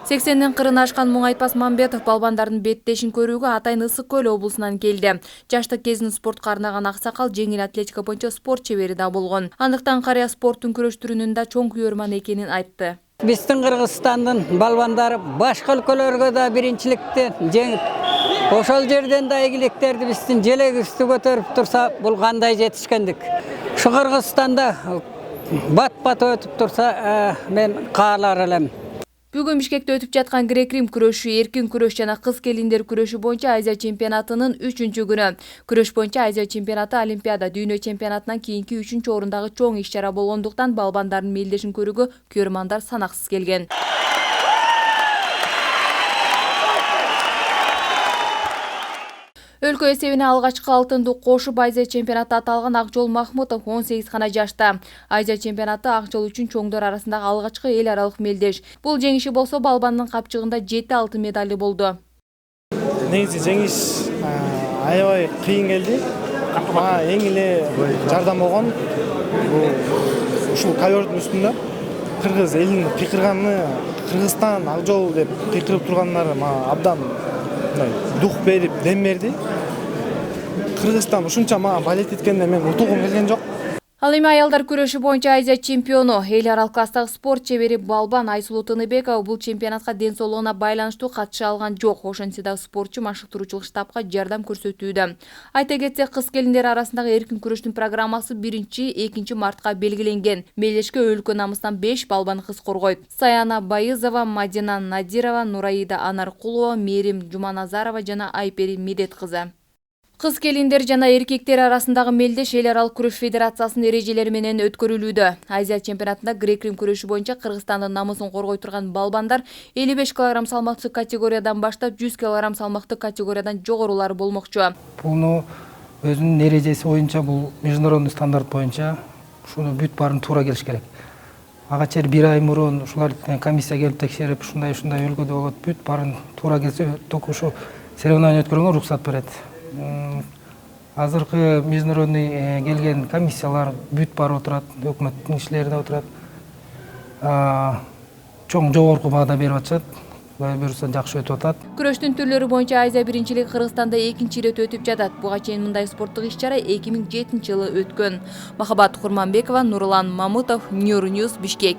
80-ден кырын ашкан Муңайпас Мамбетов балбандардын беттешин көрүүгө Атайын Ысык Көл облусунан келди. Жаштык кезин спортко арнаган аксакал жеңил атлетика боюнча спорт чебери да болгон. Андыктан карыя спорттун күрөш түрүнүн да чоң күйөрман экенин айтты. Биздин Кыргызстандын балбандары башка өлкөлөргө да биринчиликти жеңип, ошол жерден да ийгиликтерди биздин желегибизди көтөрүп турса, бул кандай жетишкендик. Ушу Кыргызстанда бат-бат өтүп турса, мен каалар элем. Бүгүн Бишкекте өтүп жаткан грек-рим күрөшү, эркин күрөш жана кыз келиндер күрөшү боюнча Азия чемпионатынын 3-күнү. Күрөш боюнча Азия чемпионаты, Олимпиада, дүйнө чемпионатынан кийинки 3-орундагы чоң иш-чара болгондуктан балбандардын мелдешин көрүүгө көрөрмандар санаксыз келген. Өлкө эсебине алгачкы алтынды кошуп Азия чемпионаты аталган Акжол Махмутов 18 гана жашта. Азия чемпионаты Акжол үчүн чоңдор арасындагы алгачкы эл аралык мелдеш. Бул жеңиши болсо балбандын капчыгында 7 алтын медали болду. Негизи жеңиш аябай кыйын келди. Мага эң эле жардам болгон ушул ковёрдун үстүндө кыргыз элин кыйкырганы, Кыргызстан, Акжол деп кыйкырып турганнары мага абдан дух берип, дем берди. Кыргызстан ушунча мага балет эткенде мен утулгум келген жок. Ал эми аялдар күрөшү боюнча Азия чемпиону, эл аралык класстагы спорт чебери балбан Айсулуу Тыныбекова бул чемпионатка ден соолугуна байланыштуу катыша алган жок. Ошентсе да спортчу машыктыруучулук штабка жардам көрсөтүүдө. Айта кетсек, кыз келиндер арасындагы эркин күрөштүн программасы 1-2 мартка белгиленген. Мелдешке өлкө намысынан 5 балбан кыз коргойт. Саяна Байызова, Мадина Надирова, Нураида Анаркулова, Мерим Жуманазарова жана Айпери Медет кызы. Кыз келиндер жана эркектер арасындагы мелдеш эл аралык күрөш федерациясынын эрежелери менен өткөрүлүүдө. Азия чемпионатында грек-рим күрөшү боюнча Кыргызстандын намысын коргой турган балбандар 55 кг салмактык категориядан баштап 100 кг салмактык категориядан жогорулары болмокчу. Буну өзүнүн эрежеси боюнча, бул международный стандарт боюнча ушуну бүт баарын туура келиш керек. Ага чейин 1 ай мурун ушулар комиссия келип текшерип, ушундай өлкөдө болот, бүт баарын туура келсе, только ушу соревнование өткөргөнгө уруксат берет. Азыркы международный келген комиссиялар бүт баары отурат, өкмөттүн кишилери да отурат. Чоң жогорку баада берип атышат. Кудай буюрса жакшы өтүп атат. Күрөштүн түрлөрү боюнча Азия биринчилиги Кыргызстанда 2-чи ирет өтүп жатат. Буга чейин мындай спорттук иш-чара 2007-жылы өткөн. Махабат Курманбекова, Нурлан Мамутов, Ньюс, Бишкек.